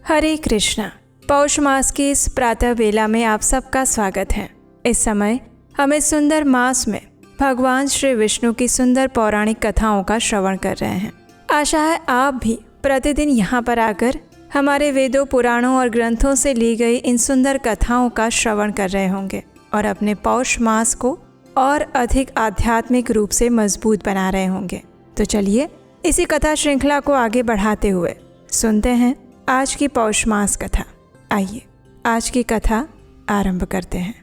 हरे कृष्णा। पौष मास की इस प्रातः वेला में आप सबका स्वागत है। इस समय हम इस सुंदर मास में भगवान श्री विष्णु की सुंदर पौराणिक कथाओं का श्रवण कर रहे हैं। आशा है आप भी प्रतिदिन यहाँ पर आकर हमारे वेदों, पुराणों और ग्रंथों से ली गई इन सुंदर कथाओं का श्रवण कर रहे होंगे और अपने पौष मास को और अधिक आध्यात्मिक रूप से मजबूत बना रहे होंगे। तो चलिए इसी कथा श्रृंखला को आगे बढ़ाते हुए सुनते हैं आज की पौष मास कथा। आइए आज की कथा आरंभ करते हैं।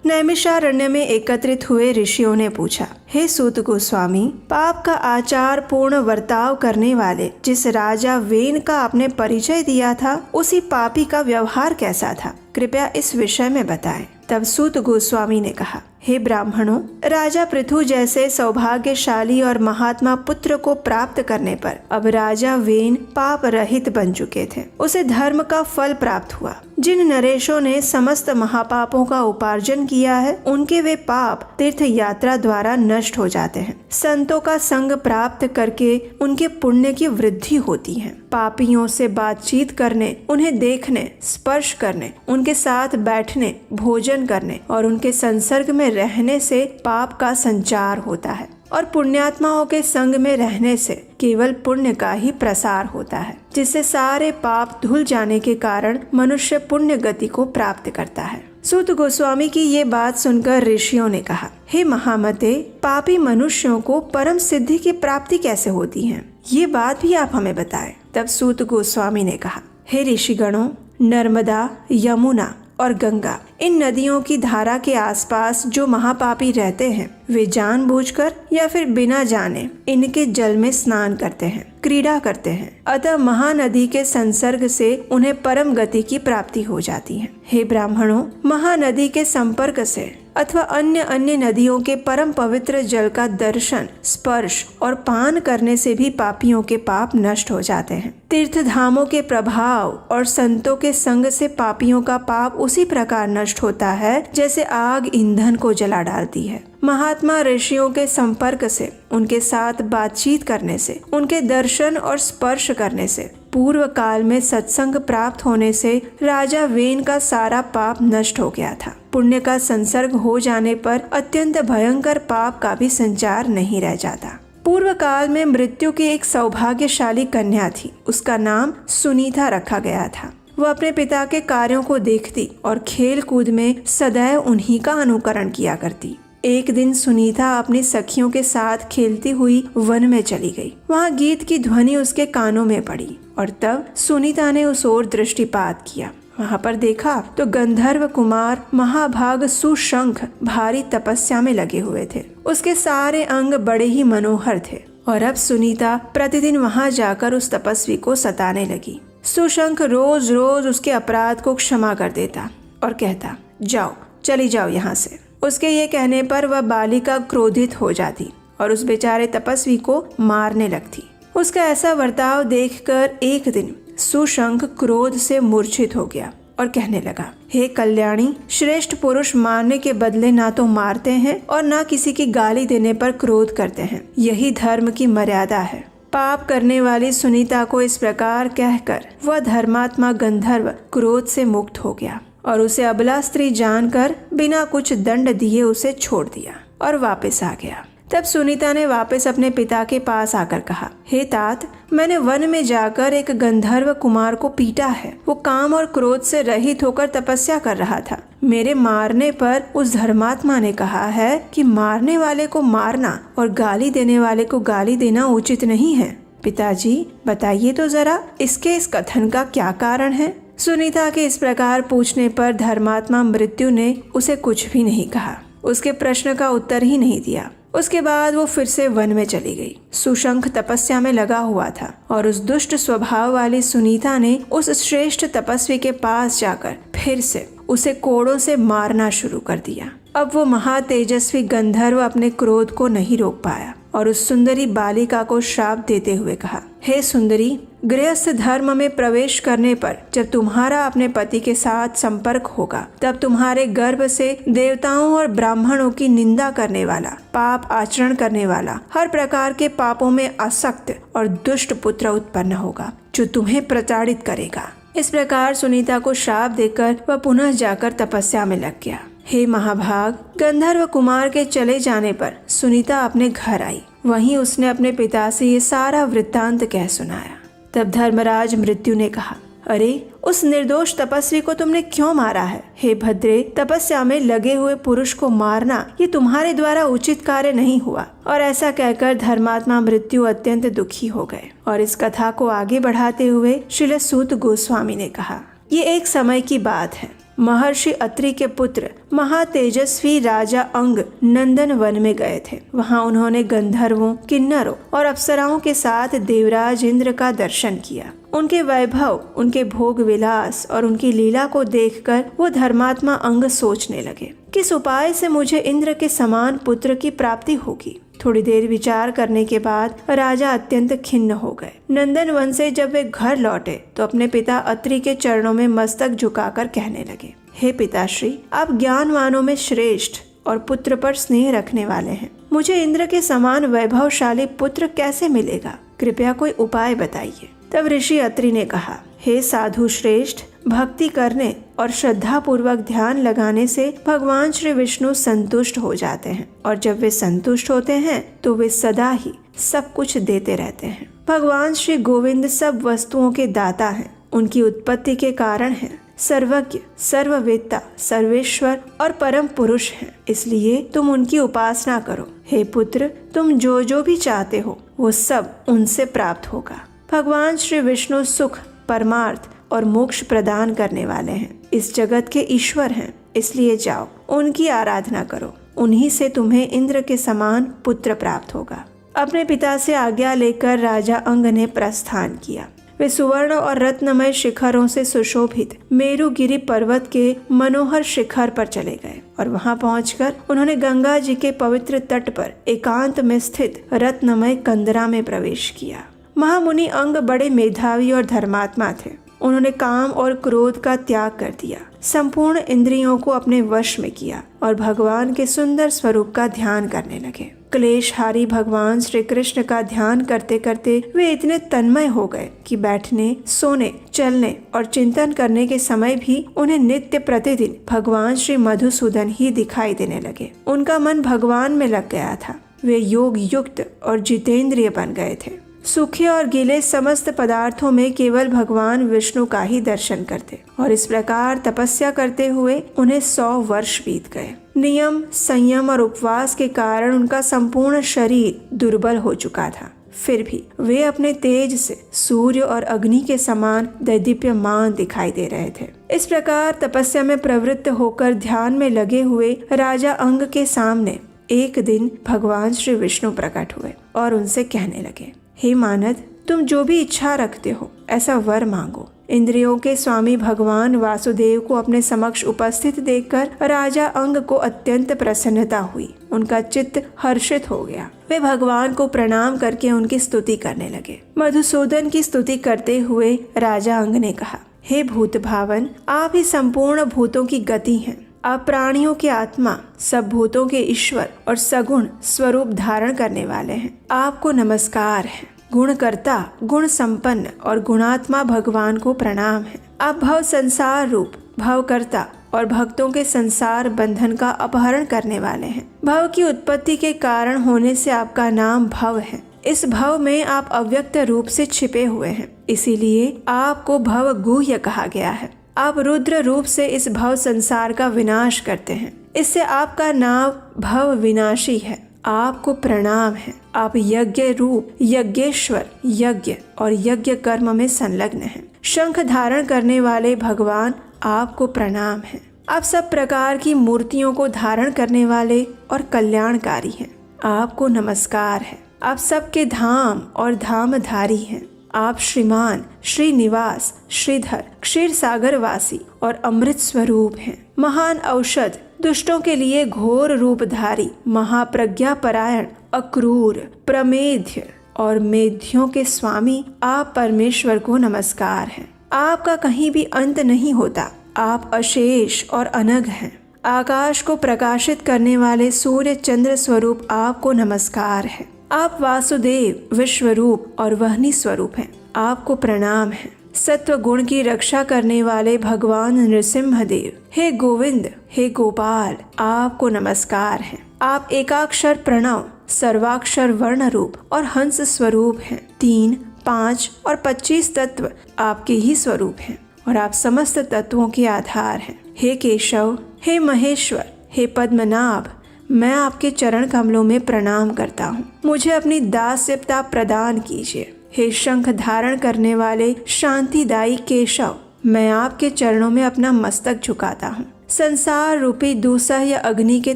नैमिषारण्य में एकत्रित हुए ऋषियों ने पूछा, हे सूत गोस्वामी, पाप का आचार पूर्ण वर्ताव करने वाले जिस राजा वेन का आपने परिचय दिया था, उसी पापी का व्यवहार कैसा था? कृपया इस विषय में बताएं। तब सूत गोस्वामी ने कहा, हे ब्राह्मणों, राजा पृथु जैसे सौभाग्यशाली और महात्मा पुत्र को प्राप्त करने पर अब राजा वेन पाप रहित बन चुके थे। उसे धर्म का फल प्राप्त हुआ। जिन नरेशों ने समस्त महापापों का उपार्जन किया है, उनके वे पाप तीर्थ यात्रा द्वारा नष्ट हो जाते हैं। संतों का संग प्राप्त करके उनके पुण्य की वृद्धि होती है। पापियों से बातचीत करने, उन्हें देखने, स्पर्श करने, उनके साथ बैठने, भोजन करने और उनके संसर्ग में रहने से पाप का संचार होता है और पुण्यात्माओं के संग में रहने से केवल पुण्य का ही प्रसार होता है, जिससे सारे पाप धुल जाने के कारण मनुष्य पुण्य गति को प्राप्त करता है। सूत गोस्वामी की ये बात सुनकर ऋषियों ने कहा, हे महामते, पापी मनुष्यों को परम सिद्धि की प्राप्ति कैसे होती है? ये बात भी आप हमें बताएं। तब सूत गोस्वामी ने कहा, हे ऋषिगणों, नर्मदा, यमुना और गंगा, इन नदियों की धारा के आसपास जो महापापी रहते हैं, वे जानबूझकर या फिर बिना जाने इनके जल में स्नान करते हैं, क्रीड़ा करते हैं। अतः महानदी के संसर्ग से उन्हें परम गति की प्राप्ति हो जाती है। हे ब्राह्मणों, महानदी के संपर्क से अथवा अन्य नदियों के परम पवित्र जल का दर्शन, स्पर्श और पान करने से भी पापियों के पाप नष्ट हो जाते हैं। तीर्थ धामों के प्रभाव और संतों के संग से पापियों का पाप उसी प्रकार नष्ट होता है जैसे आग ईंधन को जला डालती है। महात्मा ऋषियों के संपर्क से, उनके साथ बातचीत करने से, उनके दर्शन और स्पर्श करने से, पूर्व काल में सत्संग प्राप्त होने से राजा वेन का सारा पाप नष्ट हो गया था। पुण्य का संसर्ग हो जाने पर अत्यंत भयंकर पाप का भी संचार नहीं रह जाता। पूर्व काल में मृत्यु की एक सौभाग्यशाली कन्या थी। उसका नाम सुनीता रखा गया था। वह अपने पिता के कार्यों को देखती और खेल कूद में सदैव उन्हीं का अनुकरण किया करती। एक दिन सुनीता अपनी सखियों के साथ खेलती हुई वन में चली गई। वहाँ गीत की ध्वनि उसके कानों में पड़ी और तब सुनीता ने उस ओर दृष्टिपात किया। वहाँ पर देखा तो गंधर्व कुमार महाभाग सुशंख भारी तपस्या में लगे हुए थे। उसके सारे अंग बड़े ही मनोहर थे और अब सुनीता प्रतिदिन वहाँ जाकर उस तपस्वी को सताने लगी। सुशंख रोज रोज उसके अपराध को क्षमा कर देता और कहता, जाओ, चली जाओ यहाँ से। उसके ये कहने पर वह बालिका क्रोधित हो जाती और उस बेचारे तपस्वी को मारने लगती। उसका ऐसा बर्ताव देखकर एक दिन सुशंख क्रोध से मूर्छित हो गया और कहने लगा, हे कल्याणी, श्रेष्ठ पुरुष मारने के बदले ना तो मारते हैं और ना किसी की गाली देने पर क्रोध करते हैं। यही धर्म की मर्यादा है। पाप करने वाली सुनीता को इस प्रकार कहकर वह धर्मात्मा गंधर्व क्रोध से मुक्त हो गया और उसे अबला स्त्री जानकर बिना कुछ दंड दिए उसे छोड़ दिया और वापस आ गया। तब सुनीता ने वापस अपने पिता के पास आकर कहा, हे तात, मैंने वन में जाकर एक गंधर्व कुमार को पीटा है। वो काम और क्रोध से रहित होकर तपस्या कर रहा था। मेरे मारने पर उस धर्मात्मा ने कहा है कि मारने वाले को मारना और गाली देने वाले को गाली देना उचित नहीं है। पिताजी, बताइए तो जरा इसके इस कथन का क्या कारण है? सुनीता के इस प्रकार पूछने पर धर्मात्मा मृत्यु ने उसे कुछ भी नहीं कहा, उसके प्रश्न का उत्तर ही नहीं दिया। उसके बाद वो फिर से वन में चली गई। सुशंख तपस्या में लगा हुआ था और उस दुष्ट स्वभाव वाली सुनीता ने उस श्रेष्ठ तपस्वी के पास जाकर फिर से उसे कोड़ों से मारना शुरू कर दिया। अब वो महातेजस्वी गंधर्व अपने क्रोध को नहीं रोक पाया और उस सुंदरी बालिका को श्राप देते हुए कहा, हे सुंदरी, गृहस्थ धर्म में प्रवेश करने पर जब तुम्हारा अपने पति के साथ संपर्क होगा, तब तुम्हारे गर्भ से देवताओं और ब्राह्मणों की निंदा करने वाला, पाप आचरण करने वाला, हर प्रकार के पापों में आसक्त और दुष्ट पुत्र उत्पन्न होगा, जो तुम्हें प्रताड़ित करेगा। इस प्रकार सुनीता को श्राप देकर वह पुनः जाकर तपस्या में लग गया। हे महाभाग, गंधर्व कुमार के चले जाने पर सुनीता अपने घर आई। वहीं उसने अपने पिता से ये सारा वृत्तांत कह सुनाया। तब धर्मराज मृत्यु ने कहा, अरे उस निर्दोष तपस्वी को तुमने क्यों मारा है? हे भद्रे, तपस्या में लगे हुए पुरुष को मारना ये तुम्हारे द्वारा उचित कार्य नहीं हुआ। और ऐसा कहकर धर्मात्मा मृत्यु अत्यंत दुखी हो गए। और इस कथा को आगे बढ़ाते हुए श्रील सूत गोस्वामी ने कहा, ये एक समय की बात है। महर्षि अत्रि के पुत्र महातेजस्वी राजा अंग नंदन वन में गए थे। वहां उन्होंने गंधर्वों, किन्नरों और अप्सराओं के साथ देवराज इंद्र का दर्शन किया। उनके वैभव, उनके भोग विलास और उनकी लीला को देखकर वो धर्मात्मा अंग सोचने लगे, किस उपाय से मुझे इंद्र के समान पुत्र की प्राप्ति होगी। थोड़ी देर विचार करने के बाद राजा अत्यंत खिन्न हो गए। नंदन वन से जब वे घर लौटे तो अपने पिता अत्रि के चरणों में मस्तक झुकाकर कहने लगे, हे पिताश्री, आप ज्ञानवानों में श्रेष्ठ और पुत्र पर स्नेह रखने वाले हैं। मुझे इंद्र के समान वैभवशाली पुत्र कैसे मिलेगा? कृपया कोई उपाय बताइए। तब ऋषि अत्रि ने कहा, हे साधु श्रेष्ठ, भक्ति करने और श्रद्धा पूर्वक ध्यान लगाने से भगवान श्री विष्णु संतुष्ट हो जाते हैं। और जब वे संतुष्ट होते हैं तो वे सदा ही सब कुछ देते रहते हैं। भगवान श्री गोविंद सब वस्तुओं के दाता हैं, उनकी उत्पत्ति के कारण हैं, सर्वज्ञ, सर्ववेत्ता, सर्वेश्वर और परम पुरुष हैं। इसलिए तुम उनकी उपासना करो। हे पुत्र, तुम जो जो भी चाहते हो वो सब उनसे प्राप्त होगा। भगवान श्री विष्णु सुख, परमार्थ और मोक्ष प्रदान करने वाले हैं, इस जगत के ईश्वर हैं। इसलिए जाओ, उनकी आराधना करो, उन्हीं से तुम्हें इंद्र के समान पुत्र प्राप्त होगा। अपने पिता से आज्ञा लेकर राजा अंग ने प्रस्थान किया। वे सुवर्ण और रत्नमय शिखरों से सुशोभित मेरुगिरी पर्वत के मनोहर शिखर पर चले गए और वहां पहुंचकर उन्होंने गंगा जी के पवित्र तट पर एकांत में स्थित रत्नमय कंदरा में प्रवेश किया। महामुनि अंग बड़े मेधावी और धर्मात्मा थे। उन्होंने काम और क्रोध का त्याग कर दिया, संपूर्ण इंद्रियों को अपने वश में किया और भगवान के सुंदर स्वरूप का ध्यान करने लगे। क्लेशहारी भगवान श्री कृष्ण का ध्यान करते करते वे इतने तन्मय हो गए कि बैठने, सोने, चलने और चिंतन करने के समय भी उन्हें नित्य प्रतिदिन भगवान श्री मधुसूदन ही दिखाई देने लगे। उनका मन भगवान में लग गया था। वे योग युक्त और जितेंद्रिय बन गए थे। सूखे और गीले समस्त पदार्थों में केवल भगवान विष्णु का ही दर्शन करते और इस प्रकार तपस्या करते हुए उन्हें 100 वर्ष बीत गए। नियम, संयम और उपवास के कारण उनका संपूर्ण शरीर दुर्बल हो चुका था। फिर भी वे अपने तेज से सूर्य और अग्नि के समान दैदीप्यमान दिखाई दे रहे थे। इस प्रकार तपस्या में प्रवृत्त होकर ध्यान में लगे हुए राजा अंग के सामने एक दिन भगवान श्री विष्णु प्रकट हुए और उनसे कहने लगे, हे मानद, तुम जो भी इच्छा रखते हो ऐसा वर मांगो। इंद्रियों के स्वामी भगवान वासुदेव को अपने समक्ष उपस्थित देखकर राजा अंग को अत्यंत प्रसन्नता हुई। उनका चित्त हर्षित हो गया। वे भगवान को प्रणाम करके उनकी स्तुति करने लगे। मधुसूदन की स्तुति करते हुए राजा अंग ने कहा, हे भूत भावन, आप ही संपूर्ण भूतों की गति हैं। आप प्राणियों की आत्मा, सब भूतों के ईश्वर और सगुण स्वरूप धारण करने वाले हैं। आपको नमस्कार है। गुणकर्ता, गुण संपन्न और गुणात्मा भगवान को प्रणाम है। आप भव संसार रूप भवकर्ता और भक्तों के संसार बंधन का अपहरण करने वाले हैं। भव की उत्पत्ति के कारण होने से आपका नाम भव है। इस भव में आप अव्यक्त रूप से छिपे हुए हैं, इसीलिए आपको भव गुह्य कहा गया है। आप रुद्र रूप से इस भव संसार का विनाश करते हैं, इससे आपका नाम भव विनाशी है। आपको प्रणाम है। आप यज्ञ रूप यज्ञेश्वर, यज्ञ और यज्ञ कर्म में संलग्न हैं। शंख धारण करने वाले भगवान, आपको प्रणाम है। आप सब प्रकार की मूर्तियों को धारण करने वाले और कल्याणकारी हैं। आपको नमस्कार है। आप सबके धाम और धामधारी हैं। आप श्रीमान, श्रीनिवास, श्रीधर, क्षीर सागर वासी और अमृत स्वरूप हैं। महान औषध, दुष्टों के लिए घोर रूपधारी, महाप्रज्ञा परायण, अक्रूर, प्रमेध्य और मेध्यों के स्वामी आप परमेश्वर को नमस्कार है। आपका कहीं भी अंत नहीं होता। आप अशेष और अनग हैं। आकाश को प्रकाशित करने वाले सूर्य चंद्र स्वरूप आपको नमस्कार है। आप वासुदेव, विश्वरूप और वहनी स्वरूप हैं। आपको प्रणाम है। सत्व गुण की रक्षा करने वाले भगवान नृसिंह देव, हे गोविंद, हे गोपाल, आपको नमस्कार है। आप एकाक्षर प्रणव, सर्वाक्षर वर्ण रूप और हंस स्वरूप हैं। 3, 5 और 25 तत्व आपके ही स्वरूप हैं और आप समस्त तत्वों के आधार हैं। हे केशव, हे महेश्वर, हे पद्मनाभ, मैं आपके चरण कमलों में प्रणाम करता हूँ। मुझे अपनी दास्यता प्रदान कीजिए। हे शंख धारण करने वाले शांतिदायी केशव, मैं आपके चरणों में अपना मस्तक झुकाता हूँ। संसार रूपी दूसह या अग्नि के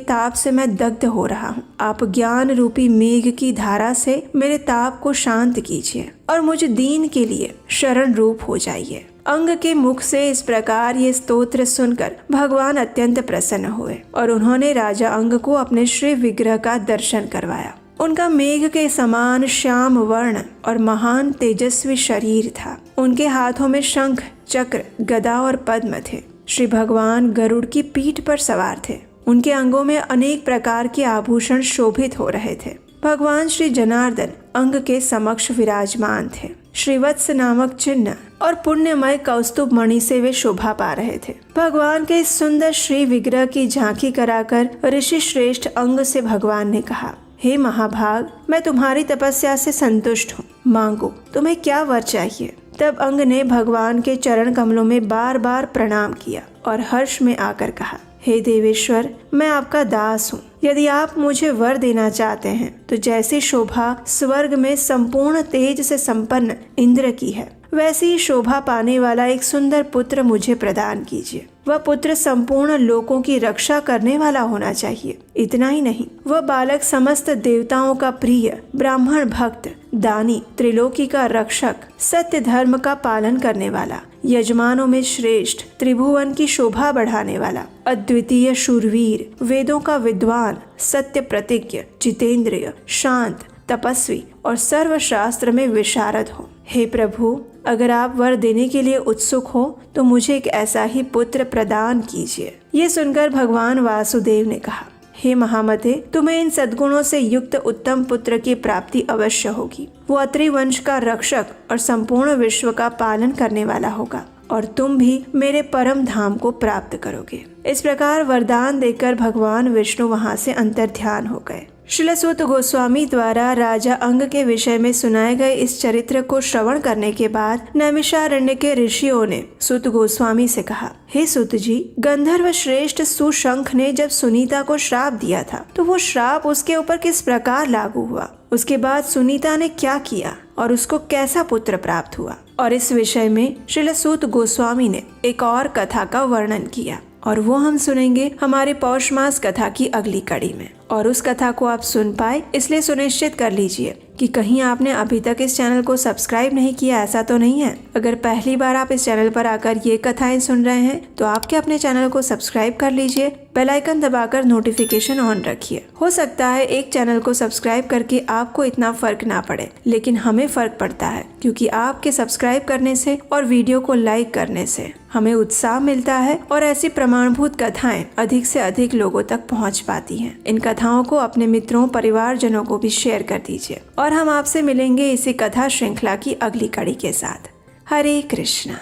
ताप से मैं दग्ध हो रहा हूँ। आप ज्ञान रूपी मेघ की धारा से मेरे ताप को शांत कीजिए और मुझ दीन के लिए शरण रूप हो जाइए। अंग के मुख से इस प्रकार ये स्तोत्र सुनकर भगवान अत्यंत प्रसन्न हुए और उन्होंने राजा अंग को अपने श्री विग्रह का दर्शन करवाया। उनका मेघ के समान श्याम वर्ण और महान तेजस्वी शरीर था। उनके हाथों में शंख, चक्र, गदा और पद्म थे। श्री भगवान गरुड़ की पीठ पर सवार थे। उनके अंगों में अनेक प्रकार के आभूषण शोभित हो रहे थे। भगवान श्री जनार्दन अंग के समक्ष विराजमान थे। श्रीवत्स नामक चिन्ह और पुण्यमय कौस्तुभ मणि से वे शोभा पा रहे थे। भगवान के इस सुंदर श्री विग्रह की झांकी कराकर ऋषि श्रेष्ठ अंग से भगवान ने कहा, हे महाभाग, मैं तुम्हारी तपस्या से संतुष्ट हूँ। मांगो, तुम्हें क्या वर चाहिए। तब अंग ने भगवान के चरण कमलों में बार बार प्रणाम किया और हर्ष में आकर कहा, हे देवेश्वर, मैं आपका दास हूँ। यदि आप मुझे वर देना चाहते हैं तो जैसी शोभा स्वर्ग में संपूर्ण तेज से संपन्न इंद्र की है, वैसी ही शोभा पाने वाला एक सुंदर पुत्र मुझे प्रदान कीजिए। वह पुत्र संपूर्ण लोकों की रक्षा करने वाला होना चाहिए। इतना ही नहीं, वह बालक समस्त देवताओं का प्रिय, ब्राह्मण भक्त, दानी, त्रिलोकी का रक्षक, सत्य धर्म का पालन करने वाला, यजमानों में श्रेष्ठ, त्रिभुवन की शोभा बढ़ाने वाला, अद्वितीय शूरवीर, वेदों का विद्वान, सत्य प्रतिज्ञ, जितेंद्रिय, शांत, तपस्वी और सर्वशास्त्र में विशारद हो। हे प्रभु, अगर आप वर देने के लिए उत्सुक हो तो मुझे एक ऐसा ही पुत्र प्रदान कीजिए। ये सुनकर भगवान वासुदेव ने कहा, हे महामते, तुम्हें इन सद्गुणों से युक्त उत्तम पुत्र की प्राप्ति अवश्य होगी। वो अत्रि वंश का रक्षक और संपूर्ण विश्व का पालन करने वाला होगा और तुम भी मेरे परम धाम को प्राप्त करोगे। इस प्रकार वरदान देकर भगवान विष्णु वहाँ से अंतर्ध्यान हो गए। श्रील सूत गोस्वामी द्वारा राजा अंग के विषय में सुनाए गए इस चरित्र को श्रवण करने के बाद नैमिषारण्य के ऋषियों ने सूत गोस्वामी से कहा, हे सूत जी, गंधर्व श्रेष्ठ सुशंख ने जब सुनीता को श्राप दिया था तो वो श्राप उसके ऊपर किस प्रकार लागू हुआ, उसके बाद सुनीता ने क्या किया और उसको कैसा पुत्र प्राप्त हुआ। और इस विषय में श्रील सूत गोस्वामी ने एक और कथा का वर्णन किया और वो हम सुनेंगे हमारे पौष मास कथा की अगली कड़ी में। और उस कथा को आप सुन पाए इसलिए सुनिश्चित कर लीजिए कि कहीं आपने अभी तक इस चैनल को सब्सक्राइब नहीं किया, ऐसा तो नहीं है। अगर पहली बार आप इस चैनल पर आकर ये कथाएं सुन रहे हैं तो आपके अपने चैनल को सब्सक्राइब कर लीजिए, बेल आइकन दबाकर नोटिफिकेशन ऑन रखिए। हो सकता है एक चैनल को सब्सक्राइब करके आपको इतना फर्क ना पड़े, लेकिन हमें फर्क पड़ता है, क्योंकि आपके सब्सक्राइब करने से और वीडियो को लाइक करने से हमें उत्साह मिलता है और ऐसी प्रमाणभूत कथाएं अधिक से अधिक लोगों तक पहुंच पाती हैं। इन कथाओं को अपने मित्रों, परिवारजनों को भी शेयर कर दीजिए और हम आपसे मिलेंगे इसी कथा श्रृंखला की अगली कड़ी के साथ। हरे कृष्णा।